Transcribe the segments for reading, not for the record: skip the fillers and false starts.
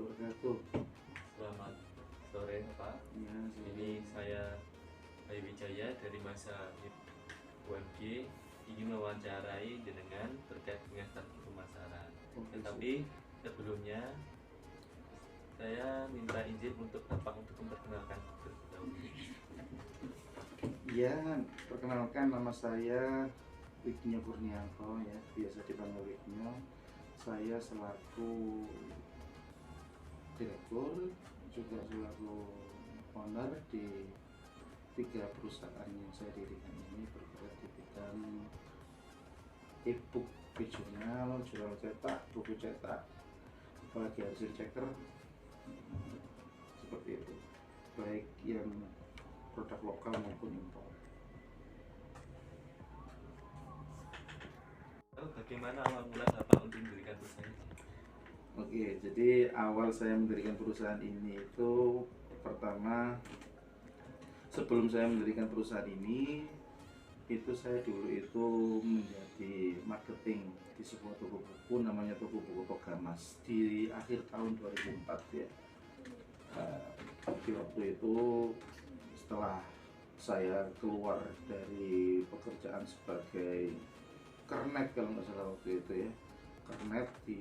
wabarakatuh. Selamat sore Pak. Ya, Ini saya Bayu Wijaya dari Masa UMG ingin mewawancarai jenengan terkait dengan strategi pemasaran. Tetapi sebelumnya saya minta izin untuk Bapak untuk memperkenalkan terlebih dahulu. Ya, perkenalkan nama saya Wignio Kurnianto, ya, biasa dipanggil Wignio. Saya selaku direktur juga selaku owner di 3 perusahaan yang saya dirikan ini, bergerak di bidang e-book, jurnal, jurnal cetak, buku cetak, apalagi hasil ceker, seperti itu, baik yang produk lokal maupun impor. Lalu bagaimana awal mula Bapak untuk mendirikan perusahaan ini? Oke, jadi awal saya mendirikan perusahaan ini itu pertama, sebelum saya mendirikan perusahaan ini, itu saya dulu itu menjadi marketing di sebuah toko buku, namanya toko buku Togamas, di akhir tahun 2004 ya. Di waktu itu setelah saya keluar dari pekerjaan sebagai kernet, kalau nggak salah waktu itu ya, kernet di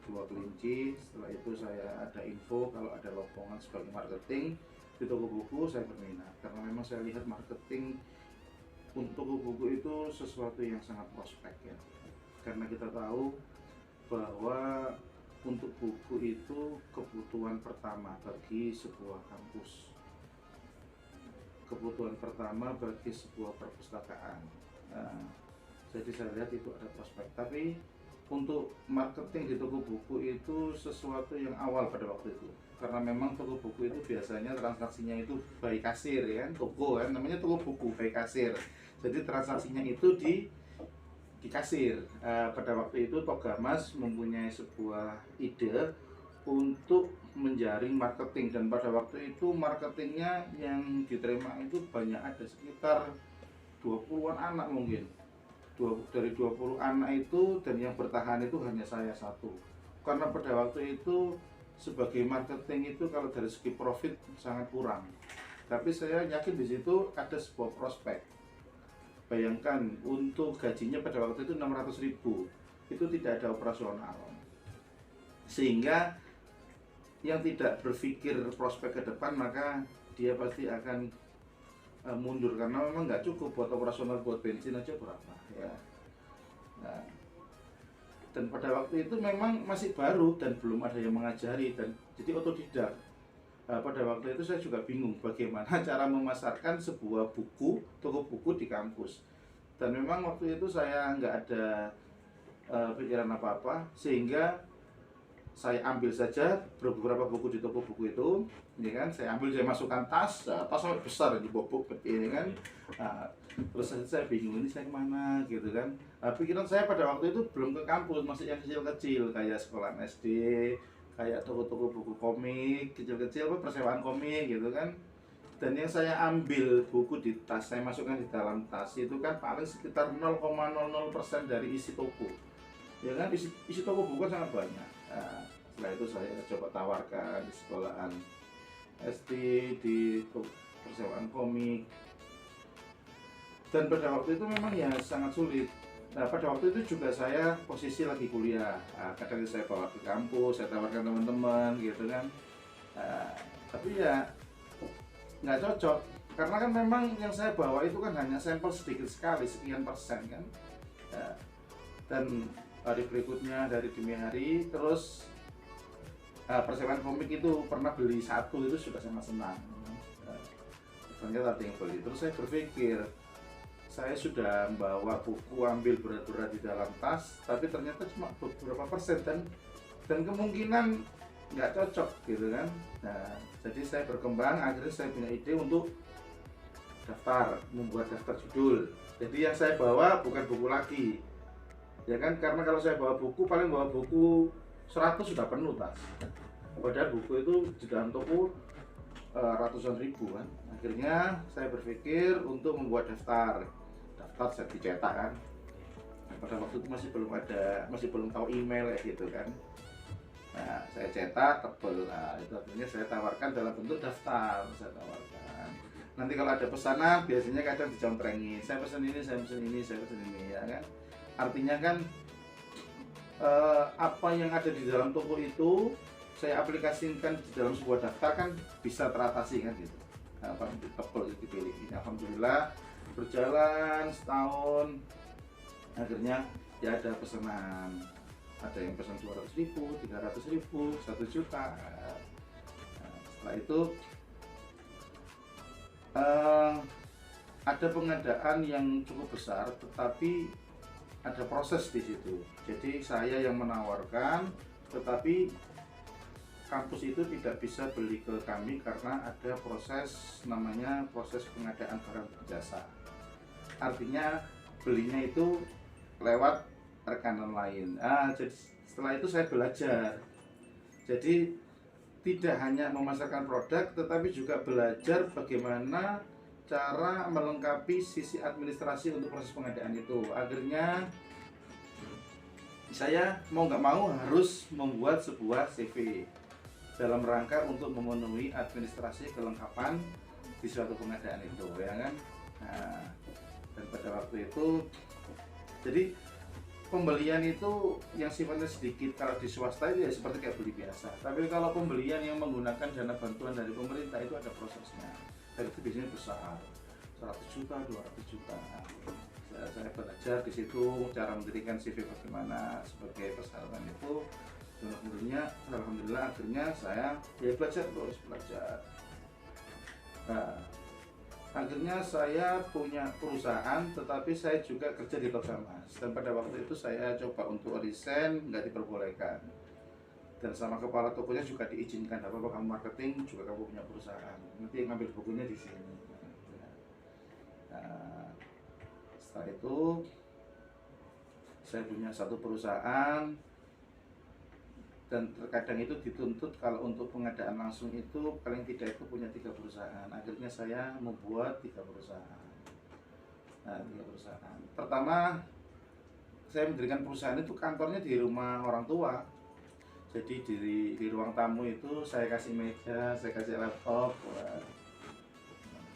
Tua Kelinci. Setelah itu saya ada info kalau ada lowongan sebagai marketing di toko buku. Saya berminat karena memang saya lihat marketing untuk toko buku itu sesuatu yang sangat prospek ya, karena kita tahu bahwa untuk buku itu kebutuhan pertama bagi sebuah kampus, kebutuhan pertama bagi sebuah perpustakaan. Jadi saya lihat itu ada prospek, tapi untuk marketing di toko buku itu sesuatu yang awal pada waktu itu, karena memang toko buku itu biasanya transaksinya itu by kasir ya kan, toko kan namanya toko buku by kasir, jadi transaksinya itu di kasir. Pada waktu itu Togamas mempunyai sebuah ide untuk menjaring marketing, dan pada waktu itu marketingnya yang diterima itu banyak, ada sekitar 20-an anak mungkin. Dari 20 anak itu, dan yang bertahan itu hanya saya satu, karena pada waktu itu sebagai marketing itu kalau dari segi profit sangat kurang, tapi saya yakin di situ ada sebuah prospek. Bayangkan untuk gajinya pada waktu itu 600.000, itu tidak ada operasional, sehingga yang tidak berpikir prospek ke depan maka dia pasti akan mundur, karena memang nggak cukup buat operasional, buat bensin aja berapa ya. Nah, dan pada waktu itu memang masih baru dan belum ada yang mengajari, dan jadi otodidak. Pada waktu itu saya juga bingung bagaimana cara memasarkan sebuah buku, toko buku di kampus, dan memang waktu itu saya nggak ada pikiran apa-apa, sehingga saya ambil saja beberapa buku di toko buku itu, ya kan, saya ambil, saya masukkan tas sampai besar di bobok seperti ini kan. Terus saya bingung, ini saya kemana gitu kan. Pikiran saya pada waktu itu belum ke kampus, masih yang kecil-kecil kayak sekolah SD, kayak toko-toko buku komik kecil-kecil, persewaan komik gitu kan. Dan yang saya ambil buku di tas, saya masukkan di dalam tas itu kan paling sekitar 0,00% dari isi toko, ya kan. Isi toko buku kan sangat banyak. Setelah itu saya coba tawarkan di sekolahan SD, di persewaan komik, dan pada waktu itu memang ya sangat sulit. Pada waktu itu juga saya posisi lagi kuliah, kadang saya bawa ke kampus, saya tawarkan teman-teman gitu kan. Tapi ya nggak cocok, karena kan memang yang saya bawa itu kan hanya sampel sedikit sekali, sekian persen kan. Dan hari berikutnya, dari demi hari, terus persewaan komik itu pernah beli satu itu sudah sangat senang. Ternyata ada yang beli, terus saya berpikir, saya sudah membawa buku, ambil berat-berat di dalam tas, tapi ternyata cuma beberapa persen, dan kemungkinan nggak cocok gitu kan. Jadi saya berkembang, akhirnya saya punya ide untuk daftar, membuat daftar judul. Jadi yang saya bawa bukan buku lagi, ya kan, karena kalau saya bawa buku, paling bawa buku 100 sudah penuh tas, padahal buku itu di dalam toko ratusan ribu kan. Akhirnya saya berpikir untuk membuat daftar saya dicetak kan. Pada waktu itu masih belum tahu email ya gitu kan. Nah, saya cetak tebel. Nah, itu akhirnya saya tawarkan dalam bentuk daftar. Saya tawarkan. Nanti kalau ada pesanan, biasanya kadang dicontrengin. Saya pesan ini, saya pesan ini, saya pesan ini, ya kan. Artinya kan apa yang ada di dalam toko itu saya aplikasikan di dalam sebuah daftar kan bisa teratasi kan gitu. Nah, apa tebel itu dipilih. Alhamdulillah berjalan setahun, akhirnya ya ada pesanan, ada yang pesan 200.000, 300.000, 1 juta. Nah, setelah itu ada pengadaan yang cukup besar, tetapi ada proses di situ. Jadi saya yang menawarkan, tetapi kampus itu tidak bisa beli ke kami karena ada proses namanya proses pengadaan barang jasa. Artinya belinya itu lewat rekanan lain. Jadi setelah itu saya belajar. Jadi tidak hanya memasarkan produk, tetapi juga belajar bagaimana cara melengkapi sisi administrasi untuk proses pengadaan itu. Akhirnya saya mau nggak mau harus membuat sebuah CV dalam rangka untuk memenuhi administrasi kelengkapan di suatu pengadaan itu, ya kan. Nah, dan pada waktu itu, jadi pembelian itu yang sifatnya sedikit. Kalau di swasta itu ya seperti kayak beli biasa. Tapi kalau pembelian yang menggunakan dana bantuan dari pemerintah itu ada prosesnya. Dan itu biasanya besar, 100 juta, 200 juta. Saya belajar di situ cara mendirikan CV bagaimana sebagai persyaratan itu. Dan alhamdulillah akhirnya saya ya belajar terus belajar. Nah, akhirnya saya punya perusahaan, tetapi saya juga kerja di Toksa Mas. Dan pada waktu itu saya coba untuk resign, nggak diperbolehkan. Dan sama kepala tokonya juga diizinkan, apa kamu marketing juga kamu punya perusahaan. Nanti ngambil bukunya di sini. Nah, setelah itu saya punya satu perusahaan. Dan terkadang itu dituntut kalau untuk pengadaan langsung itu paling tidak itu punya 3 perusahaan. Akhirnya saya membuat 3 perusahaan. Nah, 3 perusahaan. Pertama, saya mendirikan perusahaan itu kantornya di rumah orang tua. Jadi di ruang tamu itu saya kasih meja, saya kasih laptop.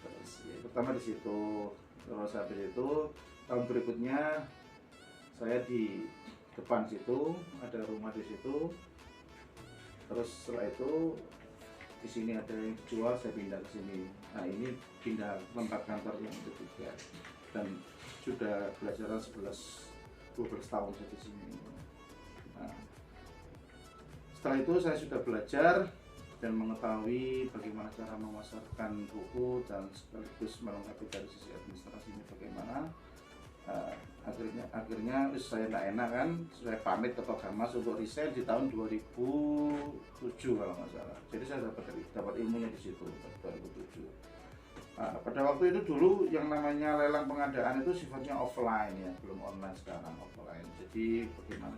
Terus ya, pertama di situ. Terus habis itu tahun berikutnya saya di depan situ ada rumah di situ. Terus setelah itu di sini ada yang jual, saya pindah ke sini. Nah, ini pindah tempat kantor yang ketiga dan sudah belajar 11-12 tahun saya di sini. Nah, setelah itu saya sudah belajar dan mengetahui bagaimana cara memasarkan buku dan sekaligus melengkapi dari sisi administrasinya bagaimana. Akhirnya saya nggak enak kan, saya pamit ke Togamas untuk resign di tahun 2007 kalau nggak salah. Jadi saya dapat ilmunya di situ 2007. Nah, pada waktu itu dulu yang namanya lelang pengadaan itu sifatnya offline ya, belum online, sekarang offline. Jadi bagaimana?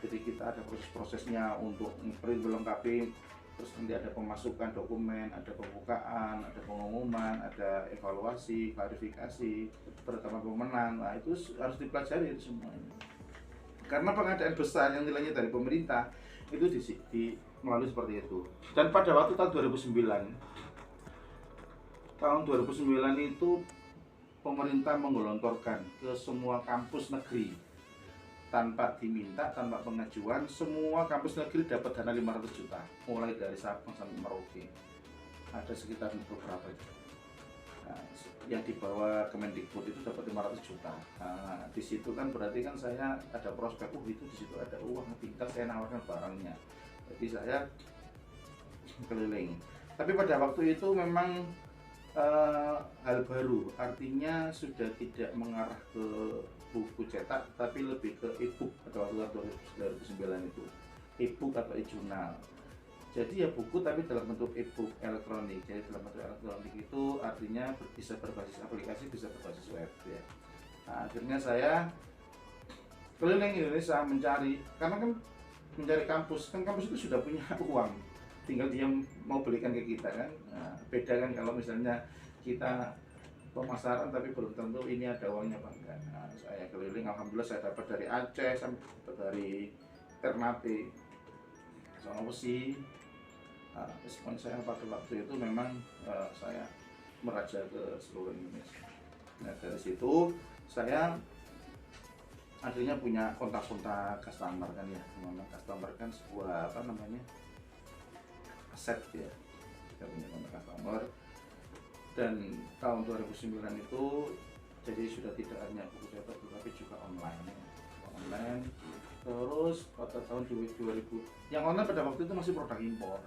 Jadi kita ada proses-prosesnya untuk melengkapi, terus nanti ada pemasukan dokumen, ada pembukaan, ada pengumuman, ada evaluasi, klarifikasi, penetapan pemenang. Nah, itu harus dipelajari itu semuanya. Karena pengadaan besar yang nilainya dari pemerintah itu melalui seperti itu. Dan pada waktu tahun 2009 itu pemerintah menggelontorkan ke semua kampus negeri tanpa diminta, tanpa pengajuan, semua kampus negeri dapat dana 500 juta mulai dari Sabang sampai Merauke. Ada sekitar beberapa itu. Nah, yang dibawa Kemendikbud itu dapat 500 juta. Nah, di situ kan berarti kan saya ada prospek, itu di situ ada uang, tinggal saya nawarkan barangnya. Jadi saya keliling. Tapi pada waktu itu memang hal baru, artinya sudah tidak mengarah ke buku cetak, tapi lebih ke e-book pada waktu 2009 itu, e-book atau e-jurnal. Jadi ya buku tapi dalam bentuk e-book elektronik. Jadi dalam bentuk elektronik itu artinya bisa berbasis aplikasi, bisa berbasis web ya. Nah, akhirnya saya keliling Indonesia mencari, karena kan mencari kampus, kan kampus itu sudah punya uang, tinggal dia mau belikan ke kita kan. Nah, beda kan kalau misalnya kita pemasaran tapi belum tentu ini ada uangnya apa enggak. Nah, saya keliling, alhamdulillah saya dapat dari Aceh sampai dari Ternate, sono besi. Nah, respon saya pada waktu itu memang saya meraja ke seluruh Indonesia. Nah dari situ saya akhirnya punya kontak-kontak customer kan ya, memang customer kan sebuah apa namanya aset ya, kita punya kontak customer. Dan tahun 2009 itu jadi sudah tidak hanya buku cetak tetapi juga online ya. Online. Terus pada tahun 2000 yang online pada waktu itu masih produk impor.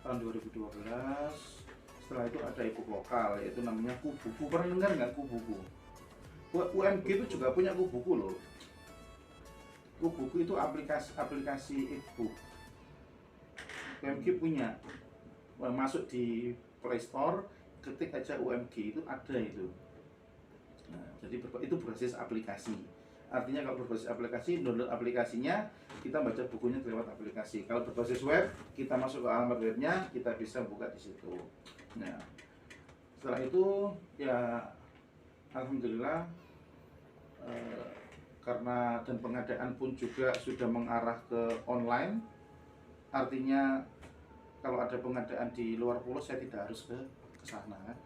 Tahun 2012 setelah itu ada e-book lokal yaitu namanya Kubuku. Pernah dengar nggak Kubuku? UMG itu juga punya Kubuku loh. Kubuku itu aplikasi e-book. UMG punya, masuk di Play Store, ketik aja UMG itu ada itu. Nah, jadi itu berbasis aplikasi. Artinya kalau berbasis aplikasi, download aplikasinya, kita baca bukunya lewat aplikasi. Kalau berbasis web, kita masuk ke alamat webnya, kita bisa buka di situ. Nah, setelah itu ya alhamdulillah karena dan pengadaan pun juga sudah mengarah ke online. Artinya kalau ada pengadaan di luar pulau saya tidak harus ke sana kan.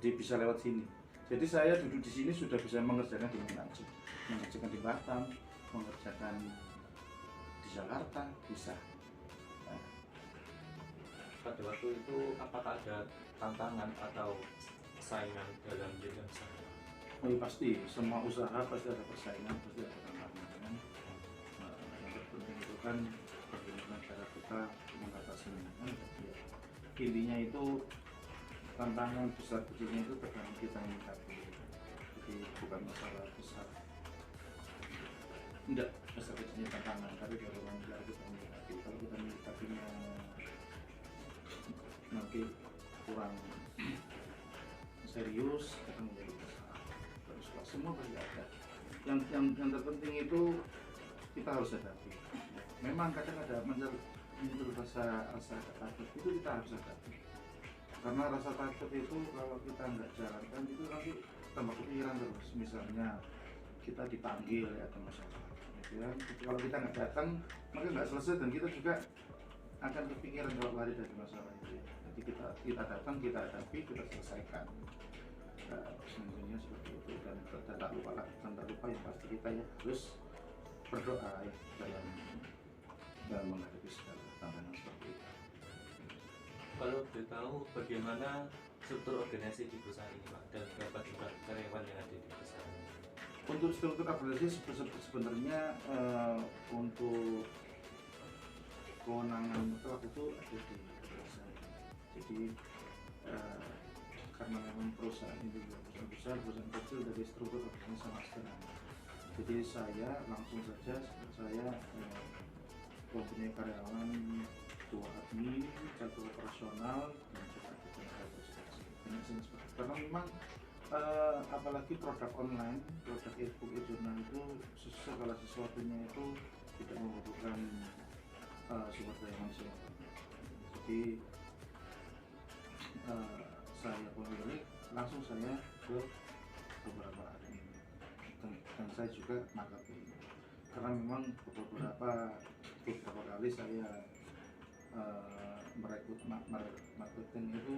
Jadi bisa lewat sini. Jadi saya duduk di sini sudah bisa mengerjakan di mana aja. Mengerjakan di Batam, mengerjakan di Jakarta bisa. Nah, pada waktu itu apakah ada tantangan atau saingan dalam bidang usaha? oh iya, pasti semua usaha pasti ada persaingan, pasti ada tantangan kan. Yang terpenting itu kan bagaimana cara kita mengatasinya kan. Ya. Intinya itu tantangan besar kecilnya itu tergantung kita menyikapi. Jadi bukan masalah besar, enggak besar kecilnya tantangan, tapi bagaimana cara kita menyikapi. Kalau kita menyikapinya nanti kurang serius, kita menjadi besar. Terus semua pasti ada. Yang terpenting itu kita harus hadapi. Memang kadang ada muncul rasa takut, itu kita harus hadapi. Karena rasa takut itu kalau kita nggak jalankan itu nanti tambah kepikiran terus. Misalnya kita dipanggil ya atau masalah, gitu ya. Kalau kita nggak datang maka nggak selesai dan kita juga akan kepikiran kalau lari dari masalah itu. Jadi kita datang, kita hadapi, kita selesaikan. Sesungguhnya seperti itu dan tak lupa yang pasti kita ya harus berdoa ya dalam menghadapi segala tantangan seperti itu. Kalau boleh tahu bagaimana struktur organisasi di perusahaan ini Pak, dan berapa jumlah karyawan yang ada di perusahaan ini? Untuk struktur organisasi sebenarnya untuk kewenangan mutlak itu ada di perusahaan. Jadi karena memang perusahaan itu perusahaan besar, perusahaan kecil, dari struktur organisasi sama sederhana. Jadi saya langsung saja mempunyai karyawan 2 admin, 1 operasional, dan juga ada tenaga administrasi. Karena memang apalagi produk online, produk e-book, e-journal itu segala sesuatunya itu tidak membutuhkan sumber daya manusia. Jadi saya pemilik langsung saya ke beberapa admin dan saya juga marketing. Karena memang beberapa kali saya merekrut marketing itu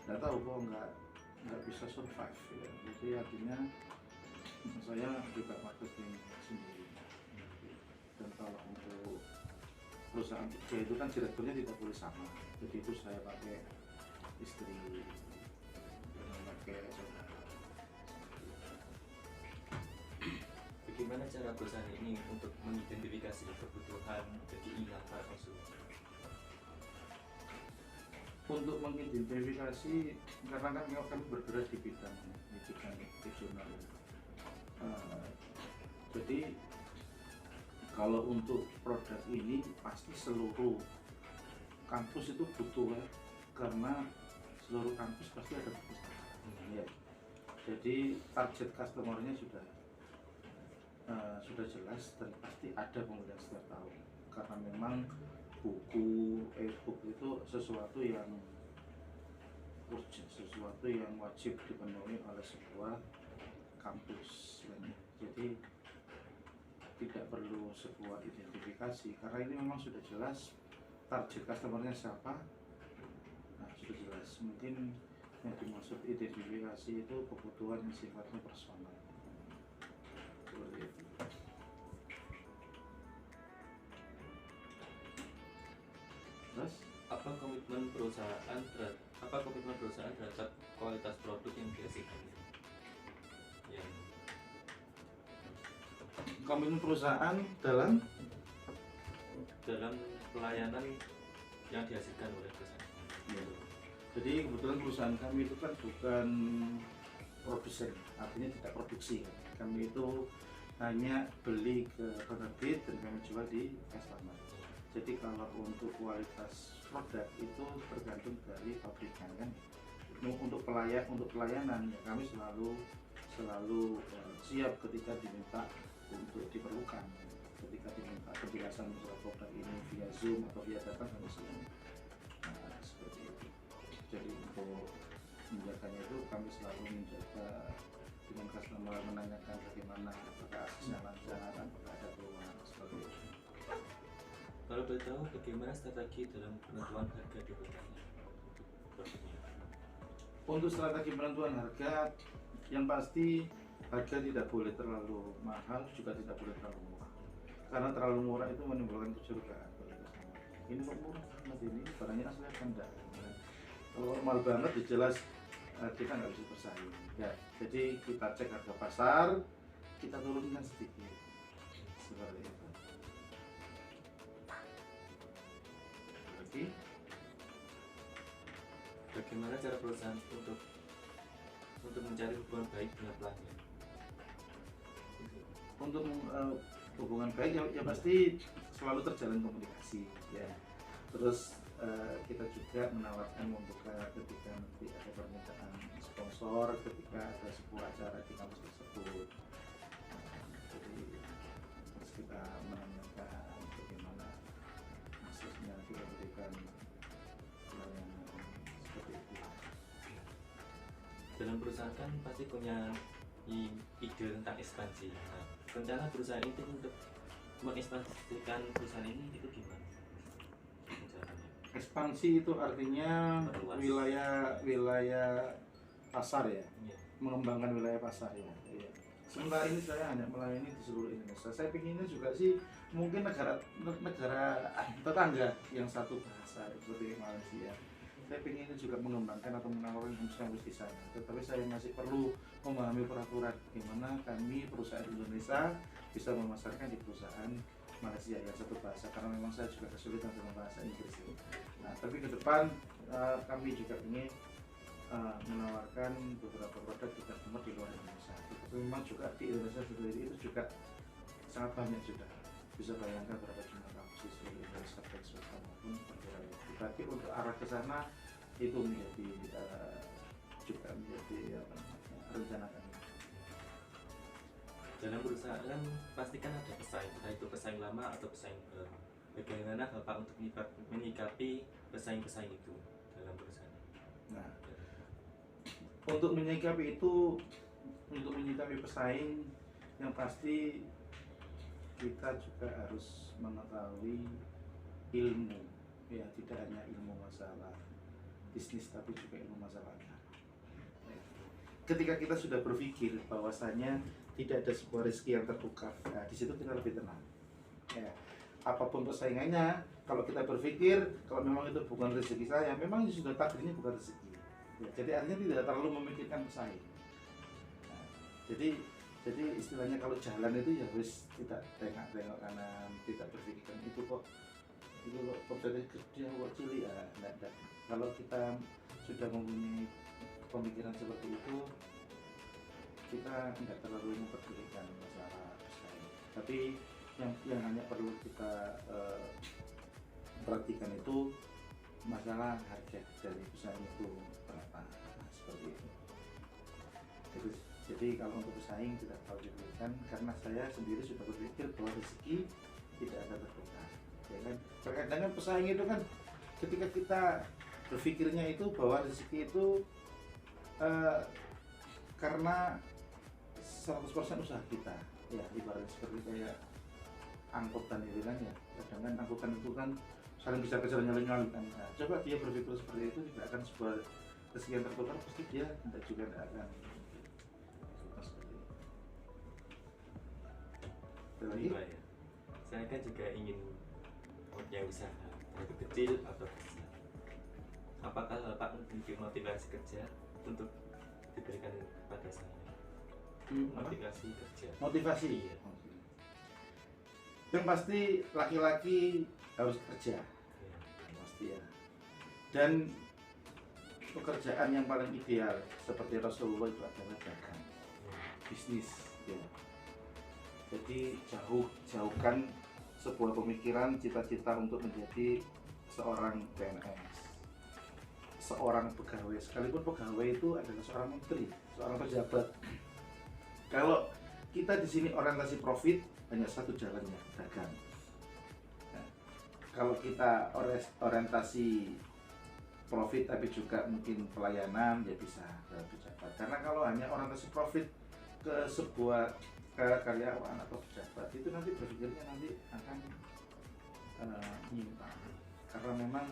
nggak tahu kok nggak bisa survive ya. Jadi artinya saya juga marketing sendiri. Dan kalau untuk perusahaan kerja itu kan direkturnya tidak boleh sama. Jadi itu saya pakai istri dan pakai saudara. Bagaimana cara perusahaan ini untuk mengidentifikasi kebutuhan keinginan para konsumen? Untuk mengidentifikasi, karena kan kami bergerak di bidang regional. Jadi kalau untuk produk ini pasti seluruh kampus itu butuh ya, karena seluruh kampus pasti ada perpustakaan. Ya. Jadi target customer-nya sudah jelas dan pasti ada pembelian setiap tahun. Karena memang buku e-book itu sesuatu yang urgent, sesuatu yang wajib dipenuhi oleh sebuah kampus. Jadi tidak perlu sebuah identifikasi karena ini memang sudah jelas target customernya siapa. Nah, sudah jelas. Mungkin yang dimaksud identifikasi itu kebutuhan yang sifatnya personal. Seperti itu. Terus apa komitmen perusahaan terhadap kualitas produk yang dihasilkan? Yang komitmen perusahaan dalam pelayanan yang dihasilkan oleh perusahaan. ya. Jadi kebetulan perusahaan kami itu kan bukan produsen, artinya tidak produksi kan. Kami itu hanya beli ke penerbit dan kami jual di customer. Jadi kalau untuk kualitas produk itu tergantung dari pabrikan kan. Untuk pelayanan ya kami selalu siap ketika diminta untuk diperlukan. Ketika diminta penjelasan masalah produk ini via Zoom atau via telepon kami siap. Nah, seperti itu. Jadi untuk menjaganya itu kami selalu menjaga dengan customer, menanyakan bagaimana apakah aksesnya lancar, apakah ada peluang seperti itu. Kalau boleh tahu bagaimana strategi dalam penentuan harga di produknya? Untuk strategi penentuan harga, yang pasti harga tidak boleh terlalu mahal, juga tidak boleh terlalu murah. Karena terlalu murah itu menimbulkan kecurigaan bagi customer. Ini kok murah banget, ini barangnya asli apa enggak? Kalau mahal banget jelas kita nggak bisa bersaing. Ya, jadi kita cek harga pasar, kita turunkan sedikit. Seperti itu. Lagi. Bagaimana cara perusahaan untuk mencari hubungan baik dengan pelanggan? Untuk hubungan baik ya pasti selalu terjalin komunikasi ya. Terus kita juga menawarkan membuka ketika nanti ada permintaan sponsor, ketika ada sebuah acara di kampus tersebut. Jadi terus kita menanyakan bagaimana maksudnya kita berikan pelayanan seperti itu. Dalam perusahaan kan pasti punya ide tentang ekspansi. Nah, rencana perusahaan itu untuk mengekspansikan perusahaan ini itu gimana? Rencananya? Ekspansi itu artinya Meluas. wilayah pasar ya, Iya. mengembangkan wilayah pasar ya. Iya. Sementara ini saya hanya melayani di seluruh Indonesia. Saya pinginnya juga sih mungkin negara tetangga yang satu bahasa seperti Malaysia. Saya pinginnya juga mengembangkan atau menawarkan kampus di sana. Tetapi saya masih perlu memahami peraturan bagaimana kami perusahaan Indonesia bisa memasarkan di perusahaan Malaysia yang satu bahasa, karena memang saya juga kesulitan dengan bahasa Inggris ini. Nah, tapi ke depan kami juga ingin menawarkan beberapa produk di customer di luar Indonesia. Tetapi memang juga di Indonesia sendiri itu juga sangat banyak sudah. Bisa bayangkan berapa jumlah kampus di seluruh Indonesia baik swasta maupun perguruan tinggi. Tapi untuk arah ke sana itu menjadi juga menjadi rencana kami. Dalam perusahaan pastikan ada pesaing, entah itu pesaing lama atau pesaing baru. Bagaimana Bapak untuk menyikapi pesaing-pesaing itu dalam perusahaan? Nah, untuk menyikapi pesaing, yang pasti kita juga harus mengetahui ilmu, ya tidak hanya ilmu masalah bisnis tapi juga ilmu masalah agama. Ketika kita sudah berpikir bahwasanya tidak ada sebuah rezeki yang tertukar, nah di situ kita lebih tenang. Ya, apapun persaingannya, kalau kita berpikir kalau memang itu bukan rezeki saya, memang itu sudah takdirnya bukan rezeki. Ya, jadi artinya tidak terlalu memikirkan pesaing. Nah, jadi istilahnya kalau jalan itu ya wis tidak tengok kanan, tidak berpikirkan itu kok produknya gede kok cilik ya. Nah, kalau kita sudah mempunyai pemikiran seperti itu, kita tidak terlalu memperdulikan masalah pesaing. Tapi yang hanya perlu kita perhatikan itu masalah harga dari pesaing itu berapa. Nah, seperti itu. Jadi kalau untuk pesaing tidak terlalu diperlukan, karena saya sendiri sudah berpikir bahwa rezeki tidak akan tertukar. Ya kan? Terkadang kan pesaing itu kan ketika kita berpikirnya itu bahwa rezeki itu karena 100% usaha kita, ya ibaratnya seperti kayak angkutan itu kan ya, kadang kan angkutan itu kan saling bisa kejar nyali-nyali kan. Nah, coba dia berpikir seperti itu, tidak akan sebuah kesekian tertukar, pasti dia tidak juga tidak akan seperti itu. Ada lagi? Iya, ya. Saya kan juga ingin punya usaha, baik kecil atau besar. Apakah Bapak memiliki motivasi kerja untuk diberikan kepada saya? Motivasi kerja. Motivasi. Iya. Yang pasti laki-laki harus kerja, Iya. pasti ya. Dan pekerjaan yang paling ideal seperti Rasulullah itu adalah dagang, bisnis ya. Jadi jauhkan sebuah pemikiran cita-cita untuk menjadi seorang PNS, seorang pegawai, sekalipun pegawai itu adalah seorang menteri, seorang pejabat. Kalau kita di sini orientasi profit, hanya satu jalannya, dagang. Nah, kalau kita orientasi profit tapi juga mungkin pelayanan, ya bisa dalam pejabat. Karena kalau hanya orientasi profit ke sebuah karyawan atau pejabat, itu nanti berpikirnya nanti akan nyimpang. Karena memang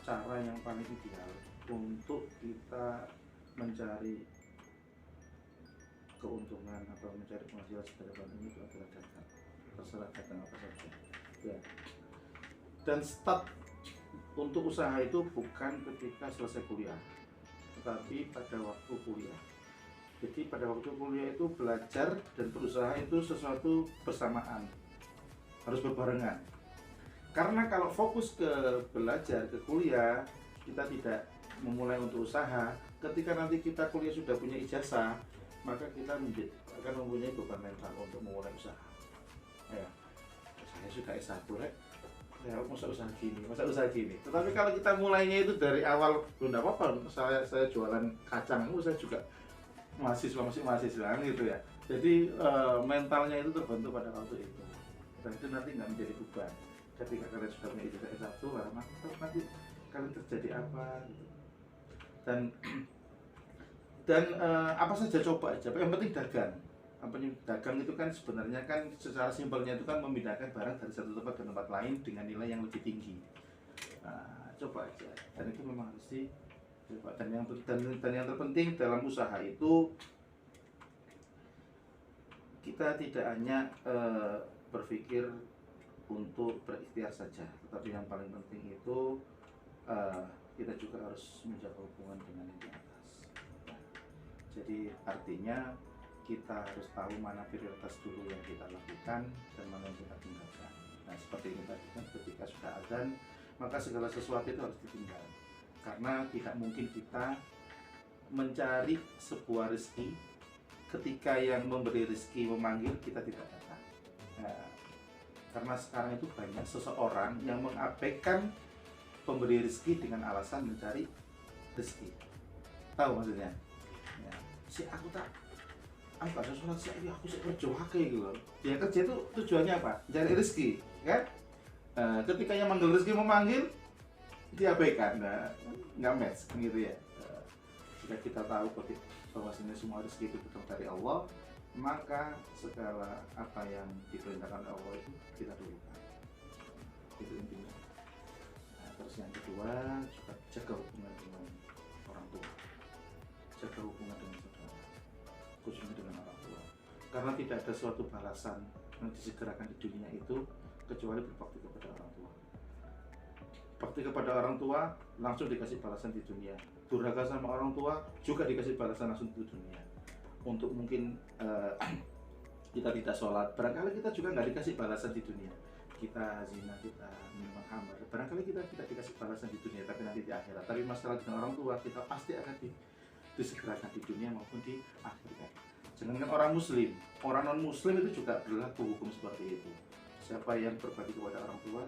cara yang paling ideal untuk kita mencari keuntungan atau mencari penghasilan sedepan ini itu adalah dagang, terserah dagang apa saja ya. Dan start untuk usaha itu bukan ketika selesai kuliah, tetapi pada waktu kuliah. Jadi pada waktu kuliah itu belajar dan berusaha itu sesuatu bersamaan, harus berbarengan. Karena kalau fokus ke belajar, ke kuliah, kita tidak memulai untuk usaha, ketika nanti kita kuliah sudah punya ijazah, maka kita akan mempunyai beban mental untuk memulai usaha. Ya, saya suka S1 rek, ya masa usaha gini. Tetapi kalau kita mulainya itu dari awal, tidak apa-apa. Saya jualan kacang, saya juga masih mahasiswa gitu ya. Jadi mentalnya itu terbentuk pada waktu itu. Dan itu nanti nggak menjadi beban. Ketika kalian sudah punya ijazah S1, maka nanti kalian terjadi apa gitu. Dan apa saja coba aja, yang penting dagang. Dagang itu kan sebenarnya kan secara simpelnya itu kan memindahkan barang dari satu tempat ke tempat lain dengan nilai yang lebih tinggi. Nah, coba aja. Dan itu memang harus dicoba. Dan yang terpenting dalam usaha itu kita tidak hanya berpikir untuk berikhtiar saja, tetapi yang paling penting itu kita juga harus menjaga hubungan dengan yang di atas. Jadi artinya kita harus tahu mana prioritas dulu yang kita lakukan dan mana yang kita tinggalkan. Nah seperti ini tadi kan, ketika sudah azan maka segala sesuatu itu harus ditinggal. Karena tidak mungkin kita mencari sebuah rezeki ketika yang memberi rezeki memanggil kita tidak datang. Nah, karena sekarang itu banyak seseorang yang mengabaikan pemberi rezeki dengan alasan mencari rezeki. Tahu maksudnya? Ya, si aku tak apa sholat sih, aku sih kerja gitu loh. Dia kerja itu tujuannya apa? Cari rezeki, kan? Ketika yang manggil rezeki memanggil, diabaikan, nggak match, gitu ya. Jika kita tahu bahwasanya semua rezeki itu datang dari Allah, maka segala apa yang diperintahkan Allah itu kita dulukan. Itu intinya. Nah, terus yang kedua juga jaga hubungan dengan orang tua, jaga hubungan dengan saudara, khususnya dengan orang tua. Karena tidak ada suatu balasan yang disegerakan di dunia itu kecuali berbakti kepada orang tua. Bakti kepada orang tua langsung dikasih balasan di dunia. Durhaka sama orang tua juga dikasih balasan langsung di dunia. Untuk mungkin kita tidak sholat, barangkali kita juga nggak dikasih balasan di dunia. Kita zina, kita minum khamar, barangkali kita tidak dikasih balasan di dunia, tapi nanti di akhirat. Tapi masalah dengan orang tua kita pasti akan disegerakan di dunia maupun di akhirat. Jangankan orang muslim, orang non muslim itu juga berlaku hukum seperti itu. Siapa yang berbakti kepada orang tua,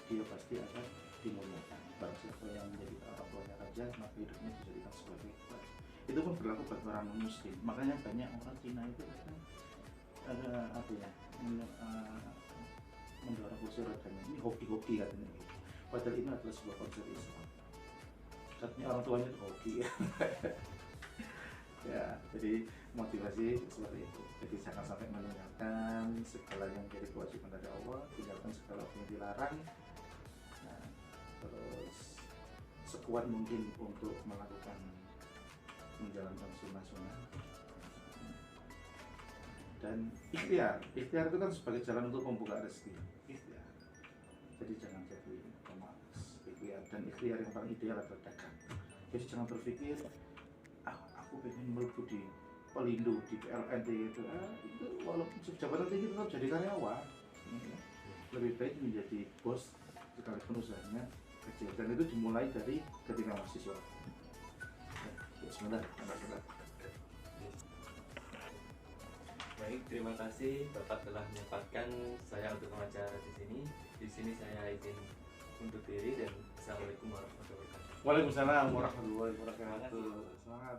dia pasti akan dimuliakan. Barang siapa yang menjadi orang tuanya raja, maka hidupnya dijadikan sebagai raja. Itu pun berlaku bagi orang non muslim. Makanya banyak orang Cina itu kan apa ya, mendorong kursi rodanya. Ini hoki-hoki katanya. Padahal ini adalah sebuah konsep Islam. Katanya orang tuanya itu hoki. Ya, jadi motivasi seperti itu. Jadi jangan sampai meninggalkan segala yang jadi kewajiban dari Allah, tinggalkan segala yang dilarang. Nah, terus sekuat mungkin untuk melakukan menjalankan sunnah-sunnah dan ikhtiar itu kan sebagai jalan untuk membuka rezeki. Ikhtiar, jadi jangan jadi pemalas. Ikhtiar, dan ikhtiar yang paling ideal adalah dagang. Jadi jangan berpikir aku pengen melebur di Pelindo, di PLN itu walaupun jabatan tinggi tetap jadi karyawan. Lebih baik menjadi bos sekalipun usahanya kecil, dan itu dimulai dari ketika mahasiswa. Bismillah. Baik, terima kasih Bapak telah menyempatkan saya untuk wawancara di sini. Di sini saya izin untuk diri dan Assalamualaikum warahmatullahi wabarakatuh. Waalaikumsalam warahmatullahi wabarakatuh. Semangat.